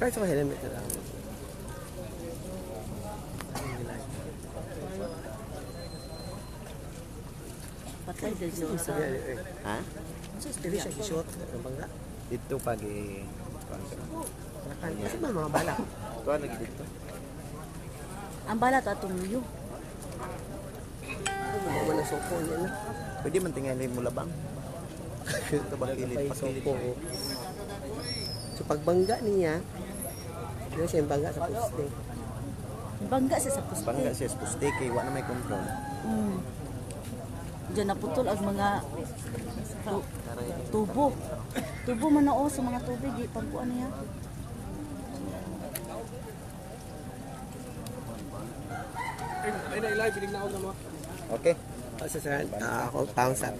Price of helmet na lang. Patay din siya. Ha? Hindi siya short. Ano bangga? Dito pag Kasi mga balak. kuha lagi dito. Ang balat atong luyo. Ano mo na soko niya na. Pwede man tingali mo labang. Ito ba kilid pa kilid. So pagbangga niya, ano siya yung bangga sa poste. Bangga siya sa puste. Bangga siya sa puste kay wa na may control. Diyan naputol ang mga tubo. Tubo man na sa mga tubig. Pagkuan niya. Okay. Ako sa ako, pounds up.